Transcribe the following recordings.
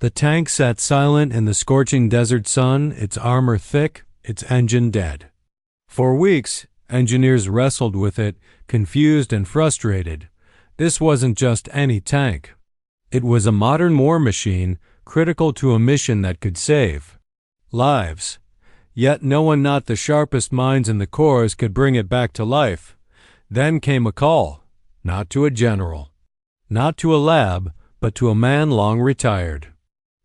The tank sat silent in the scorching desert sun, its armor thick, its engine dead. For weeks, engineers wrestled with it, confused and frustrated. This wasn't just any tank. It was a modern war machine, critical to a mission that could save lives. Yet no one, not the sharpest minds in the corps, could bring it back to life. Then came a call, not to a general, not to a lab, but to a man long retired.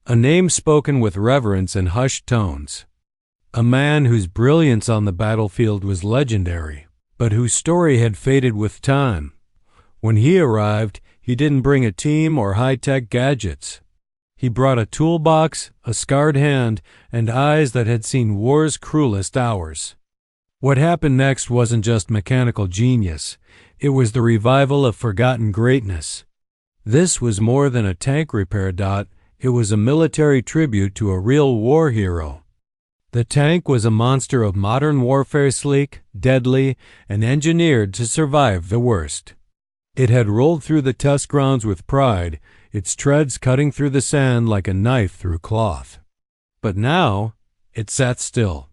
A name spoken with reverence in hushed tones. A man whose brilliance on the battlefield was legendary, but whose story had faded with time. When he arrived, he didn't bring a team or high-tech gadgets. He brought a toolbox, a scarred hand, and eyes that had seen war's cruelest hours. What happened next wasn't just mechanical genius. It was the revival of forgotten greatness. This was more than a tank repair. It was a military tribute to a real war hero. The tank was a monster of modern warfare, sleek, deadly, and engineered to survive the worst. It had rolled through the test grounds with pride, its treads cutting through the sand like a knife through cloth. But now, it sat still,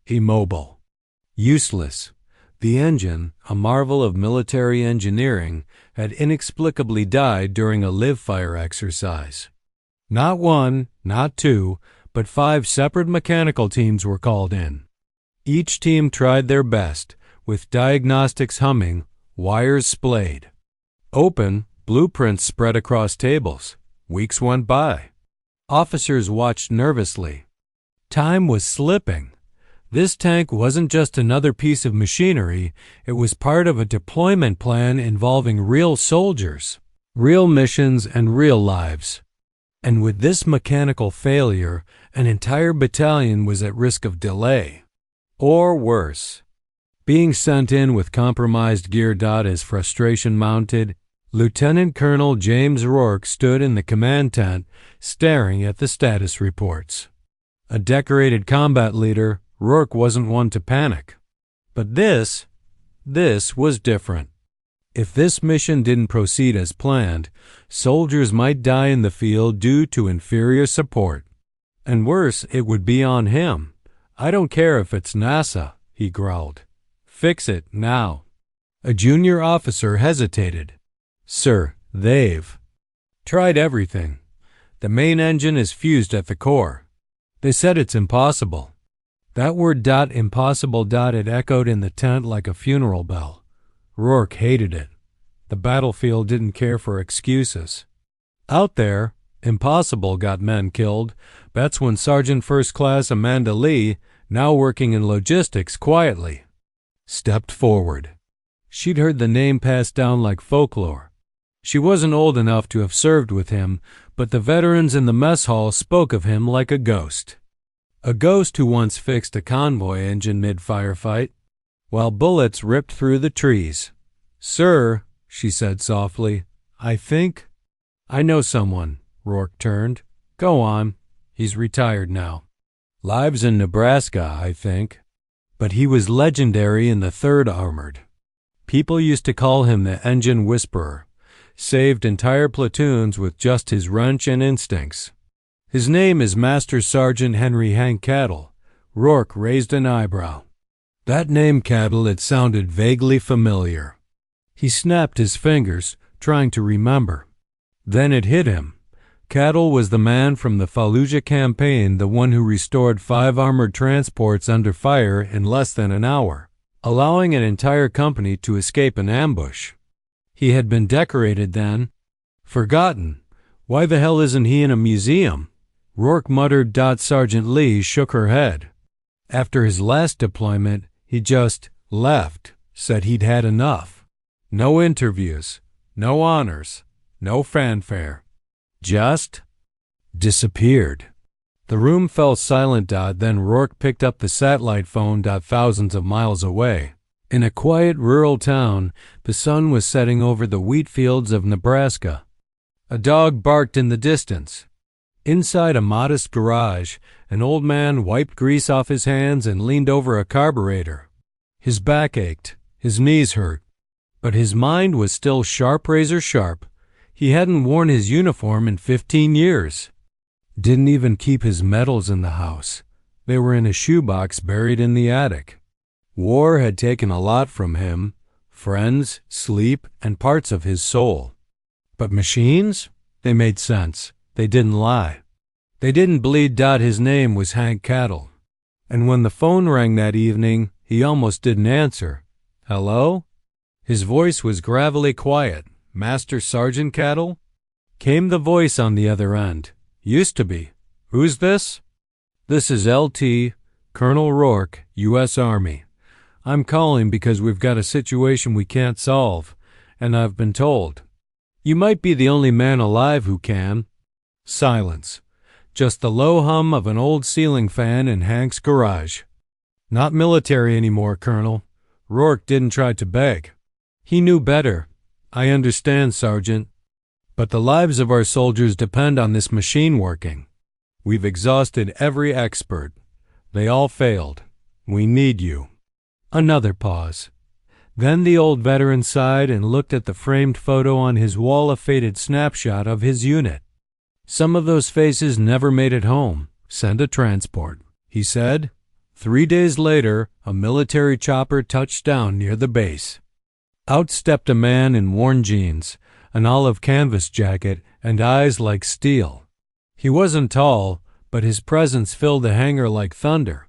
immobile, useless. The engine, a marvel of military engineering, had inexplicably died during a live-fire exercise. Not one, not two, but 5 separate mechanical teams were called in. Each team tried their best, with diagnostics humming, wires splayed. Open, blueprints spread across tables. Weeks went by. Officers watched nervously. Time was slipping. This tank wasn't just another piece of machinery, it was part of a deployment plan involving real soldiers, real missions, and real lives. And with this mechanical failure, an entire battalion was at risk of delay. Or worse, being sent in with compromised gear. As frustration mounted, Lieutenant Colonel James Rourke stood in the command tent, staring at the status reports. A decorated combat leader, Rourke wasn't one to panic. But this was different. If this mission didn't proceed as planned, soldiers might die in the field due to inferior support. And worse, it would be on him. "I don't care if it's NASA," he growled. "Fix it now." A junior officer hesitated. "Sir, they've tried everything. The main engine is fused at the core. They said it's impossible." That word "impossible" it echoed in the tent like a funeral bell. Rourke hated it. The battlefield didn't care for excuses. Out there, impossible got men killed. That's when Sergeant First Class Amanda Lee, now working in logistics quietly, stepped forward. She'd heard the name passed down like folklore. She wasn't old enough to have served with him, but the veterans in the mess hall spoke of him like a ghost. A ghost who once fixed a convoy engine mid-firefight, while bullets ripped through the trees. "Sir," she said softly, I know someone." Rourke turned. "Go on. He's retired now. Lives in Nebraska, I think." But he was legendary in the 3rd Armored. People used to call him the Engine Whisperer. Saved entire platoons with just his wrench and instincts. His name is Master Sergeant Henry Hank Cattle. Rourke raised an eyebrow. That name, Cattle, it sounded vaguely familiar. He snapped his fingers, trying to remember. Then it hit him. Cattle was the man from the Fallujah campaign, the one who restored 5 armored transports under fire in less than an hour, allowing an entire company to escape an ambush. He had been decorated then. Forgotten. Why the hell isn't he in a museum? Rourke muttered. Sergeant Lee shook her head. After his last deployment, he just left, said he'd had enough. No interviews, no honors, no fanfare. Just disappeared. The room fell silent. Then Rourke picked up the satellite phone. Thousands of miles away, in a quiet rural town, the sun was setting over the wheat fields of Nebraska. A dog barked in the distance. Inside a modest garage, an old man wiped grease off his hands and leaned over a carburetor. His back ached, his knees hurt, but his mind was still sharp, razor sharp. He hadn't worn his uniform in 15 years. Didn't even keep his medals in the house. They were in a shoebox buried in the attic. War had taken a lot from him: friends, sleep, and parts of his soul. But machines? They made sense. They didn't lie. They didn't bleed. His name was Hank Cattle. And when the phone rang that evening, he almost didn't answer. Hello? His voice was gravelly quiet. Master Sergeant Cattle? Came the voice on the other end. Used to be. Who's this? This is LT, Colonel Rourke, U.S. Army. I'm calling because we've got a situation we can't solve, and I've been told you might be the only man alive who can. Silence. Just the low hum of an old ceiling fan in Hank's garage. Not military anymore, Colonel. Rourke didn't try to beg. He knew better. I understand, Sergeant. But the lives of our soldiers depend on this machine working. We've exhausted every expert. They all failed. We need you. Another pause. Then the old veteran sighed and looked at the framed photo on his wall, a faded snapshot of his unit. Some of those faces never made it home. Send a transport, he said. 3 days later, a military chopper touched down near the base. Out stepped a man in worn jeans, an olive canvas jacket, and eyes like steel. He wasn't tall, but his presence filled the hangar like thunder.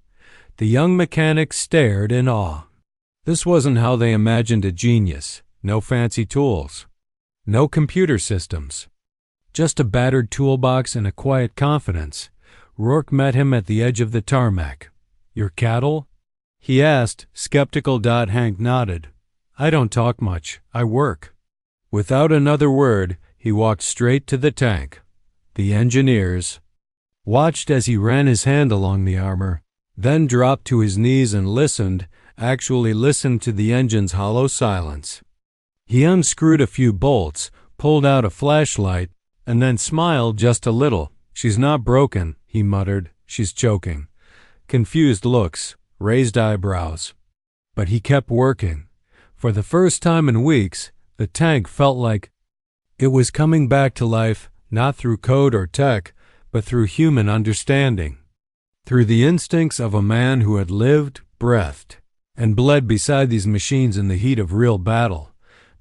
The young mechanic stared in awe. This wasn't how they imagined a genius. No fancy tools. No computer systems. Just a battered toolbox and a quiet confidence. Rourke met him at the edge of the tarmac. Your cattle? He asked, skeptical. Hank nodded. I don't talk much. I work. Without another word, he walked straight to the tank. The engineers watched as he ran his hand along the armor, then dropped to his knees and listened, actually listened to the engine's hollow silence. He unscrewed a few bolts, pulled out a flashlight, and then smiled just a little. She's not broken, he muttered. She's choking. Confused looks, raised eyebrows. But he kept working. For the first time in weeks, the tank felt like it was coming back to life, not through code or tech, but through human understanding. Through the instincts of a man who had lived, breathed, and bled beside these machines in the heat of real battle.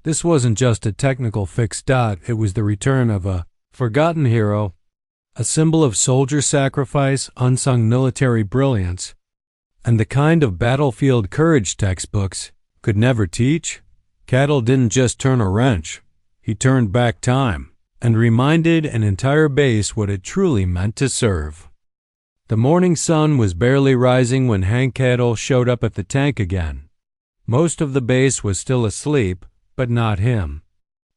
This wasn't just a technical fix. It was the return of a forgotten hero, a symbol of soldier sacrifice, unsung military brilliance, and the kind of battlefield courage textbooks could never teach. Cattle didn't just turn a wrench. He turned back time and reminded an entire base what it truly meant to serve. The morning sun was barely rising when Hank Cattle showed up at the tank again. Most of the base was still asleep, but not him.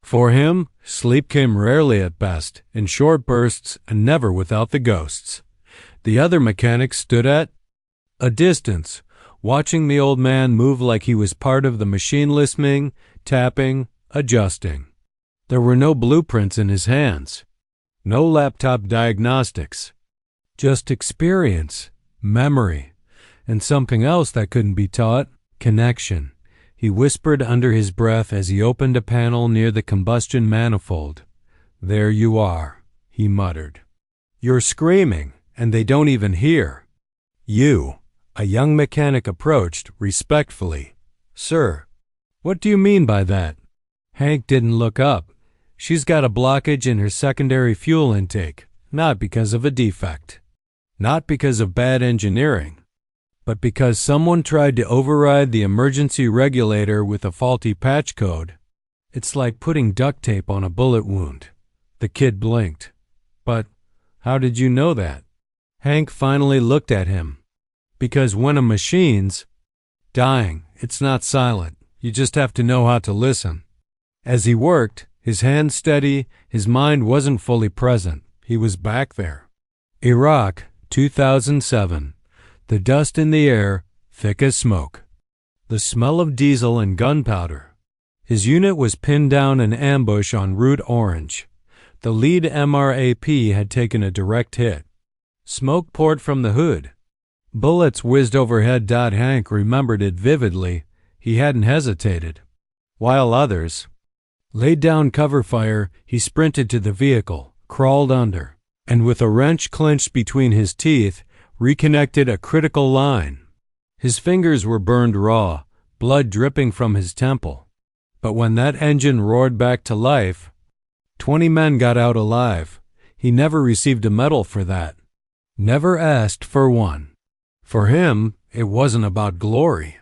For him, sleep came rarely at best, in short bursts, and never without the ghosts. The other mechanics stood at a distance, watching the old man move like he was part of the machine, listening, tapping, adjusting. There were no blueprints in his hands, no laptop diagnostics, just experience, memory, and something else that couldn't be taught: connection. He whispered under his breath as he opened a panel near the combustion manifold. There you are, he muttered. You're screaming, and they don't even hear. You. A young mechanic approached, respectfully. Sir, what do you mean by that? Hank didn't look up. She's got a blockage in her secondary fuel intake, not because of a defect, not because of bad engineering, but because someone tried to override the emergency regulator with a faulty patch code. It's like putting duct tape on a bullet wound. The kid blinked. But how did you know that? Hank finally looked at him. Because when a machine's dying, it's not silent. You just have to know how to listen. As he worked, his hand steady, his mind wasn't fully present. He was back there. Iraq, 2007. The dust in the air, thick as smoke. The smell of diesel and gunpowder. His unit was pinned down in ambush on Route Orange. The lead MRAP had taken a direct hit. Smoke poured from the hood. Bullets whizzed overhead. Hank remembered it vividly. He hadn't hesitated. While others laid down cover fire, he sprinted to the vehicle, crawled under. and with a wrench clenched between his teeth, reconnected a critical line. His fingers were burned raw, blood dripping from his temple. But when that engine roared back to life, 20 men got out alive. He never received a medal for that. Never asked for one. For him, it wasn't about glory.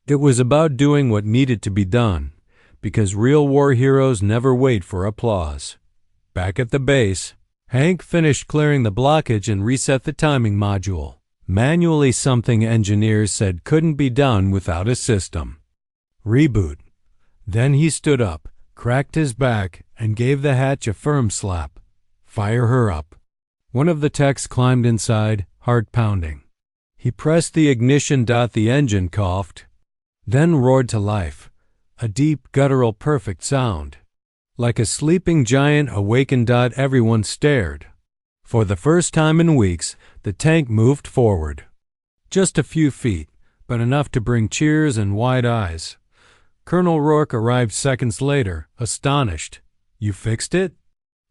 It was about doing what needed to be done, because real war heroes never wait for applause. Back at the base, Hank finished clearing the blockage and reset the timing module, manually, something engineers said couldn't be done without a system. Reboot. Then he stood up, cracked his back, and gave the hatch a firm slap. Fire her up. One of the techs climbed inside, heart pounding. He pressed the ignition. The engine coughed, then roared to life, a deep, guttural, perfect sound. Like a sleeping giant awakened. Everyone stared. For the first time in weeks, the tank moved forward. Just a few feet, but enough to bring cheers and wide eyes. Colonel Rourke arrived seconds later, astonished. "You fixed it?"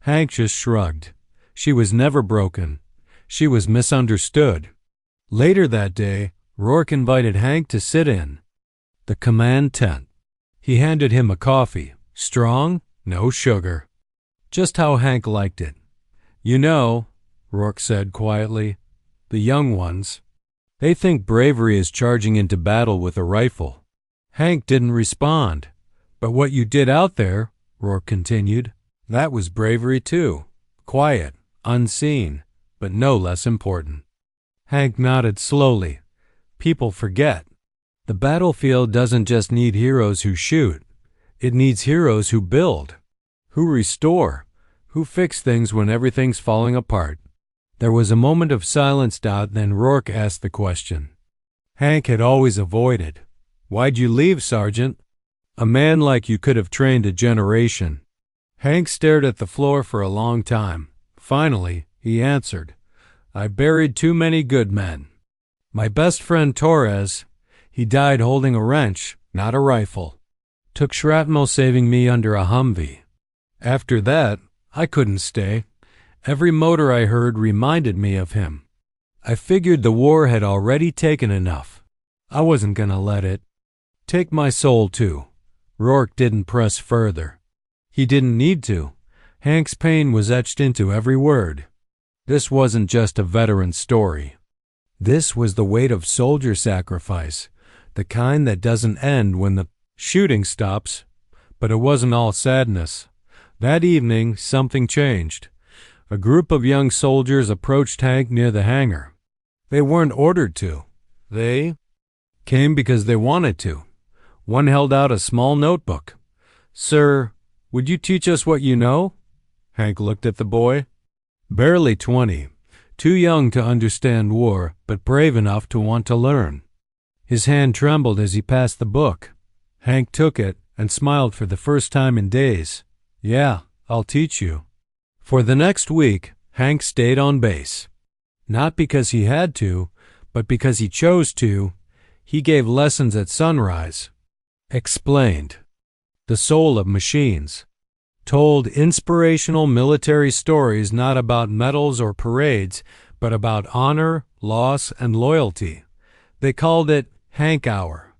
Hank just shrugged. She was never broken. She was misunderstood. Later that day, Rourke invited Hank to sit in the command tent. He handed him a coffee, strong, no sugar. Just how Hank liked it. "You know," Rourke said quietly, "the young ones, they think bravery is charging into battle with a rifle." Hank didn't respond. "But what you did out there," Rourke continued, "that was bravery too. Quiet, unseen, but no less important." Hank nodded slowly. "People forget. The battlefield doesn't just need heroes who shoot. It needs heroes who build, who restore, who fix things when everything's falling apart." There was a moment of silence. Then Rourke asked the question Hank had always avoided. "Why'd you leave, Sergeant? A man like you could have trained a generation." Hank stared at the floor for a long time. Finally, he answered, "I buried too many good men. My best friend Torres, he died holding a wrench, not a rifle. Took shrapnel saving me under a Humvee. After that, I couldn't stay. Every motor I heard reminded me of him. I figured the war had already taken enough. I wasn't gonna let it take my soul too." Rourke didn't press further. He didn't need to. Hank's pain was etched into every word. This wasn't just a veteran story. This was the weight of soldier sacrifice, the kind that doesn't end when the shooting stops. But it wasn't all sadness. That evening, something changed. A group of young soldiers approached Hank near the hangar. They weren't ordered to. They came because they wanted to. One held out a small notebook. "Sir, would you teach us what you know?" Hank looked at the boy. Barely 20, too young to understand war, but brave enough to want to learn. His hand trembled as he passed the book. Hank took it and smiled for the first time in days. "Yeah, I'll teach you." For the next week, Hank stayed on base. Not because he had to, but because he chose to. He gave lessons at sunrise. Explained the soul of machines. Told inspirational military stories not about medals or parades, but about honor, loss, and loyalty. They called it Hank Hour.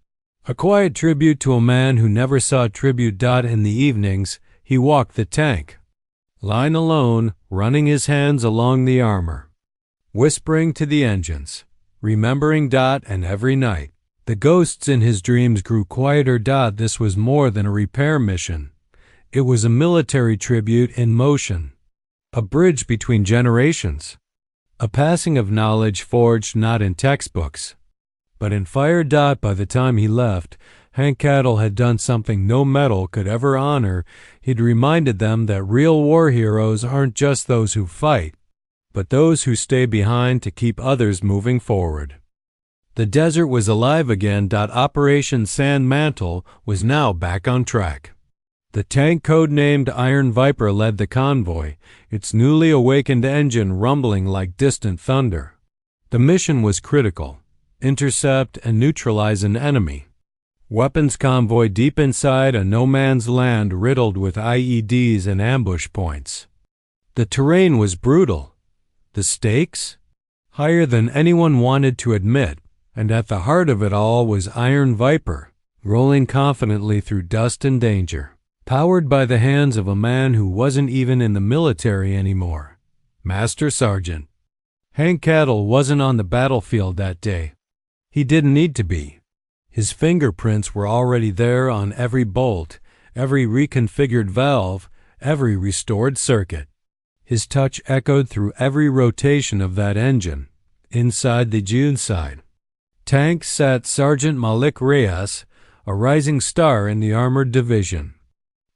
A quiet tribute to a man who never saw tribute. In the evenings, he walked the tank, lying alone, running his hands along the armor, whispering to the engines, remembering. And every night, the ghosts in his dreams grew quieter. This was more than a repair mission. It was a military tribute in motion, a bridge between generations, a passing of knowledge forged not in textbooks, but in fire. By the time he left, Hank Cattle had done something no medal could ever honor. He'd reminded them that real war heroes aren't just those who fight, but those who stay behind to keep others moving forward. The desert was alive again. Operation Sand Mantle was now back on track. The tank code-named Iron Viper led the convoy, its newly awakened engine rumbling like distant thunder. The mission was critical: intercept and neutralize an enemy weapons convoy deep inside a no-man's land riddled with IEDs and ambush points. The terrain was brutal, The stakes? Higher than anyone wanted to admit, and at the heart of it all was Iron Viper, rolling confidently through dust and danger, powered by the hands of a man who wasn't even in the military anymore, Master Sergeant. Hank Cattle wasn't on the battlefield that day. He didn't need to be. His fingerprints were already there on every bolt, every reconfigured valve, every restored circuit. His touch echoed through every rotation of that engine, inside the June side. Tank sat Sergeant Malik Reyes, a rising star in the armored division.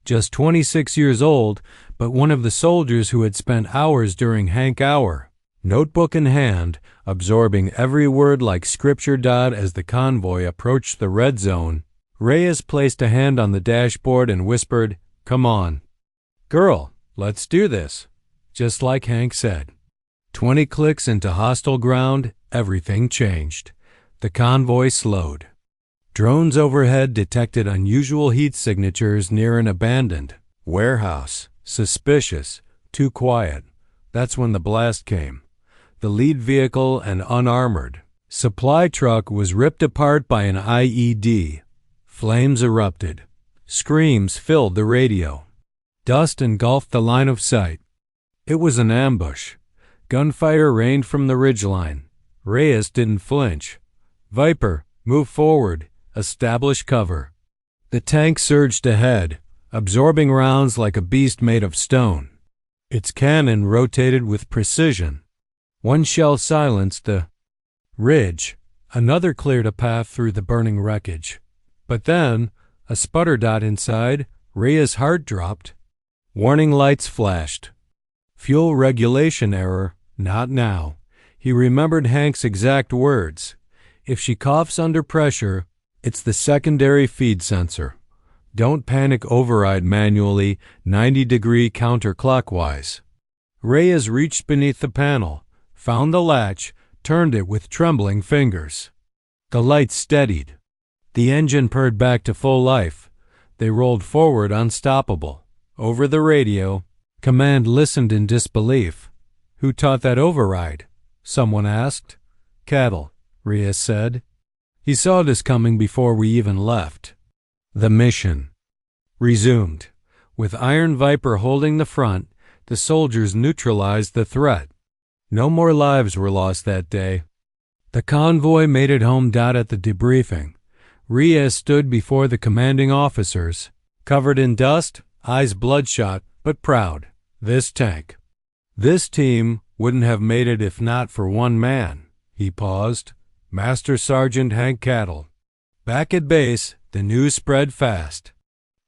Just 26 years old, but one of the soldiers who had spent hours during Hank Hour, notebook in hand, absorbing every word like scripture. As the convoy approached the red zone, Reyes placed a hand on the dashboard and whispered, "Come on, girl, let's do this." Just like Hank said. 20 clicks into hostile ground, everything changed. The convoy slowed. Drones overhead detected unusual heat signatures near an abandoned warehouse. Suspicious, too quiet. That's when the blast came. The lead vehicle, an unarmored supply truck, was ripped apart by an IED. Flames erupted. Screams filled the radio. Dust engulfed the line of sight. It was an ambush. Gunfire rained from the ridgeline. Reyes didn't flinch. "Viper, move forward. Establish cover." The tank surged ahead, absorbing rounds like a beast made of stone. Its cannon rotated with precision. One shell silenced the ridge. Another cleared a path through the burning wreckage. But then, a sputter. Inside, Reyes' heart dropped. Warning lights flashed. Fuel regulation error, not now. He remembered Hank's exact words. If she coughs under pressure, it's the secondary feed sensor. Don't panic, override manually, 90-degree counterclockwise. Reyes reached beneath the panel, found the latch, turned it with trembling fingers. The lights steadied. The engine purred back to full life. They rolled forward unstoppable. Over the radio, Command listened in disbelief. "Who taught that override?" someone asked. "Cattle," Reyes said. "He saw this coming before we even left." The mission resumed. With Iron Viper holding the front, the soldiers neutralized the threat. No more lives were lost that day. The convoy made it home. At the debriefing, Reyes stood before the commanding officers, covered in dust, eyes bloodshot, but proud. This tank, this team wouldn't have made it if not for one man. He paused. Master Sergeant Hank Cattle. Back at base, the news spread fast.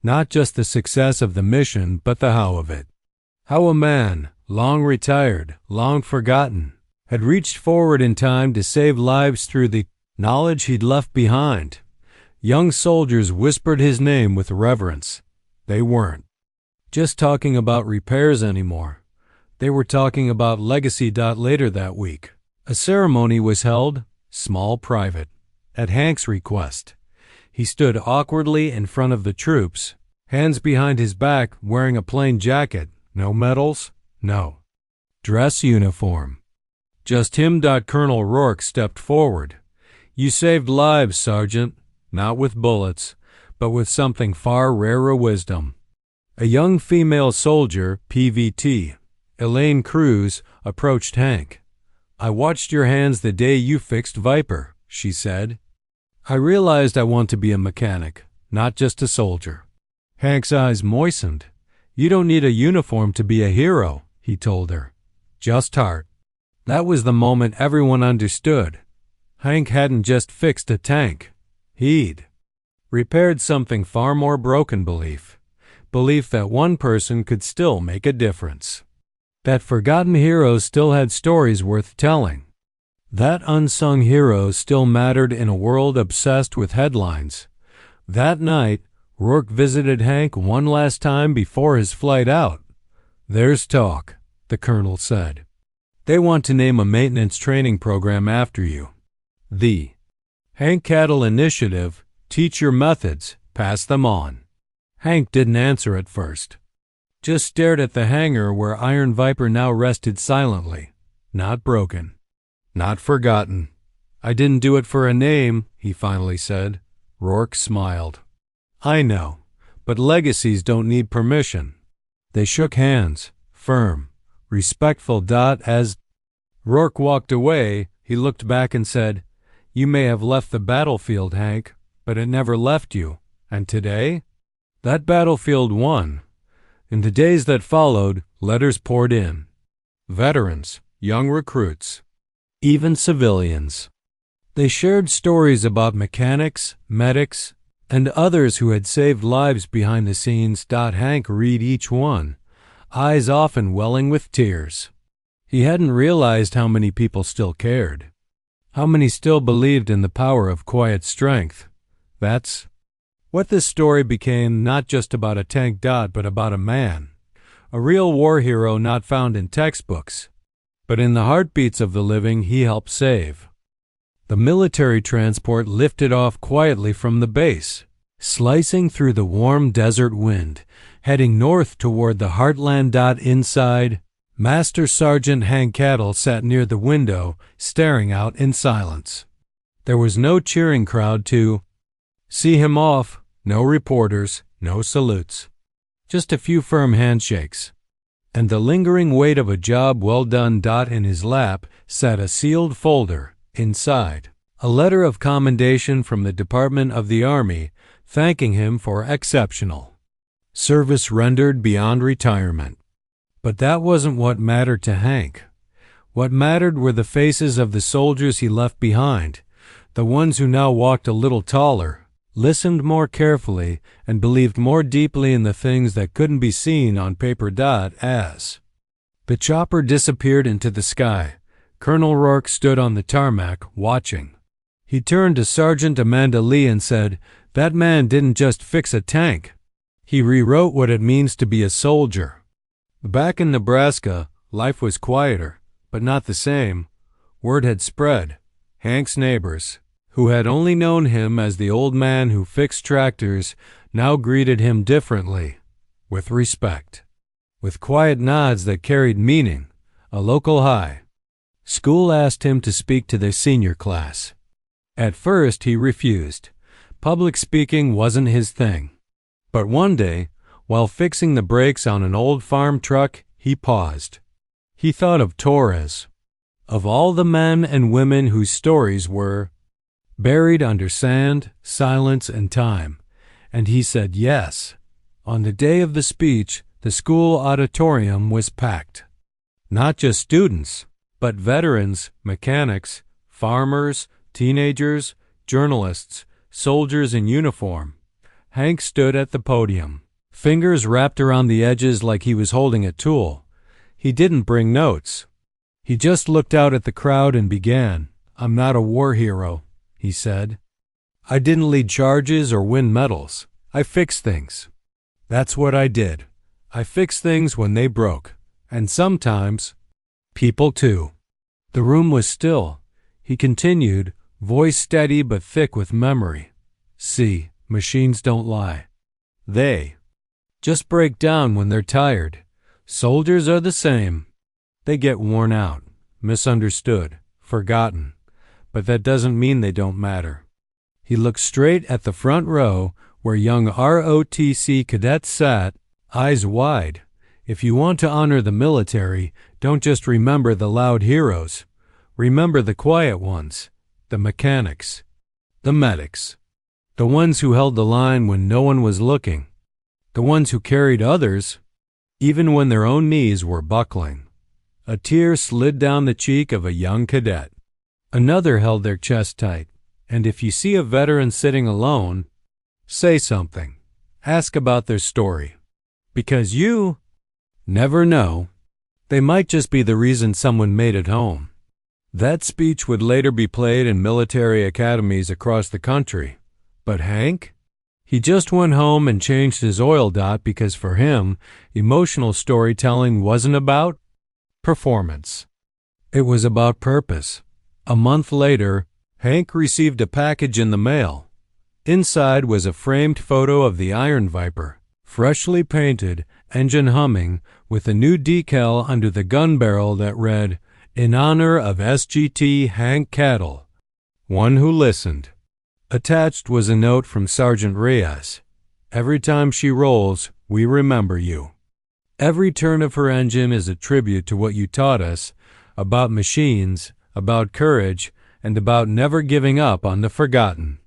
Not just the success of the mission, but the how of it. How a man, long retired, long forgotten, had reached forward in time to save lives through the knowledge he'd left behind. Young soldiers whispered his name with reverence. They weren't just talking about repairs anymore. They were talking about legacy. Later that week, a ceremony was held, small, private, at Hank's request. He stood awkwardly in front of the troops, hands behind his back, wearing a plain jacket. No medals, no dress uniform. Just him. Colonel Rourke stepped forward. "You saved lives, Sergeant, not with bullets, but with something far rarer, wisdom." A young female soldier, PVT, Elaine Cruz, approached Hank. "I watched your hands the day you fixed Viper," she said. "I realized I want to be a mechanic, not just a soldier." Hank's eyes moistened. "You don't need a uniform to be a hero," he told her. "Just heart." That was the moment everyone understood. Hank hadn't just fixed a tank. He'd repaired something far more broken. Belief that one person could still make a difference. That forgotten heroes still had stories worth telling. That unsung heroes still mattered in a world obsessed with headlines. That night, Rourke visited Hank one last time before his flight out. "There's talk," the colonel said. "They want to name a maintenance training program after you. The Hank Cattle Initiative. Teach your methods, pass them on." Hank didn't answer at first. Just stared at the hangar where Iron Viper now rested silently. not broken, not forgotten. I didn't do it for a name, he finally said. Rourke smiled. I know, but legacies don't need permission. They shook hands, firm, respectful. As Rourke walked away, he looked back and said, You may have left the battlefield, Hank, but it never left you. And today? That battlefield won. In the days that followed, letters poured in. Veterans, young recruits, even civilians. They shared stories about mechanics, medics, and others who had saved lives behind the scenes. Hank read each one, eyes often welling with tears. He hadn't realized how many people still cared, how many still believed in the power of quiet strength. That's what this story became, not just about a tank. But about a man, a real war hero not found in textbooks, but in the heartbeats of the living he helped save. The military transport lifted off quietly from the base, slicing through the warm desert wind, heading north toward the heartland. Inside, Master Sergeant Hank Cattle sat near the window, staring out in silence. There was no cheering crowd to see him off, no reporters, no salutes. Just a few firm handshakes, and the lingering weight of a job well done. In his lap sat a sealed folder. Inside, a letter of commendation from the Department of the Army, thanking him for exceptional service rendered beyond retirement. But that wasn't what mattered to Hank. What mattered were the faces of the soldiers he left behind, the ones who now walked a little taller, listened more carefully, and believed more deeply in the things that couldn't be seen on paper. As the chopper disappeared into the sky, Colonel Rourke stood on the tarmac, watching. He turned to Sergeant Amanda Lee and said, That man didn't just fix a tank. He rewrote what it means to be a soldier. Back in Nebraska, life was quieter, but not the same. Word had spread. Hank's neighbors, who had only known him as the old man who fixed tractors, now greeted him differently, with respect, with quiet nods that carried meaning, a local high. School asked him to speak to the senior class. At first he refused. Public speaking wasn't his thing. But one day, while fixing the brakes on an old farm truck, he paused. He thought of Torres, of all the men and women whose stories were buried under sand, silence, and time, and he said yes. On the day of the speech, the school auditorium was packed. Not just students, but veterans, mechanics, farmers, teenagers, journalists, soldiers in uniform. Hank stood at the podium, fingers wrapped around the edges like he was holding a tool. He didn't bring notes. He just looked out at the crowd and began. I'm not a war hero, he said. I didn't lead charges or win medals. I fixed things. That's what I did. I fixed things when they broke. And sometimes people too. The room was still. He continued, voice steady but thick with memory. See, machines don't lie. They just break down when they're tired. Soldiers are the same. They get worn out, misunderstood, forgotten. But that doesn't mean they don't matter. He looked straight at the front row where young ROTC cadets sat, eyes wide. If you want to honor the military, don't just remember the loud heroes. Remember the quiet ones, the mechanics, the medics, the ones who held the line when no one was looking, the ones who carried others, even when their own knees were buckling. A tear slid down the cheek of a young cadet. Another held their chest tight. And if you see a veteran sitting alone, say something. Ask about their story. Because you never know. They might just be the reason someone made it home. That speech would later be played in military academies across the country. But Hank? He just went home and changed his oil. Because for him, emotional storytelling wasn't about performance. It was about purpose. A month later, Hank received a package in the mail. Inside was a framed photo of the Iron Viper, freshly painted, engine humming, with a new decal under the gun barrel that read, In honor of SGT Hank Cattle, one who listened. Attached was a note from Sergeant Reyes. Every time she rolls, we remember you. Every turn of her engine is a tribute to what you taught us about machines, about courage, and about never giving up on the forgotten.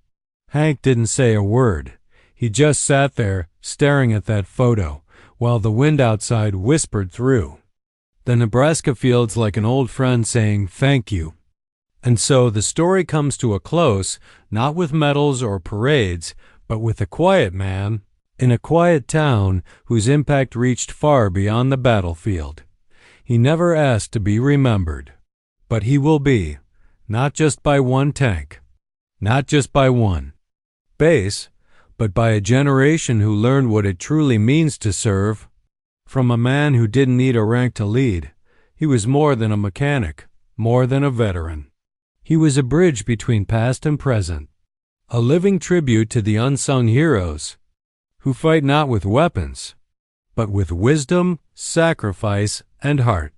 Hank didn't say a word. He just sat there, staring at that photo, while the wind outside whispered through. The Nebraska field's like an old friend saying thank you. And so the story comes to a close, not with medals or parades, but with a quiet man in a quiet town whose impact reached far beyond the battlefield. He never asked to be remembered, but he will be, not just by one tank, not just by one base, but by a generation who learned what it truly means to serve. From a man who didn't need a rank to lead, he was more than a mechanic, more than a veteran. He was a bridge between past and present, a living tribute to the unsung heroes who fight not with weapons, but with wisdom, sacrifice, and heart.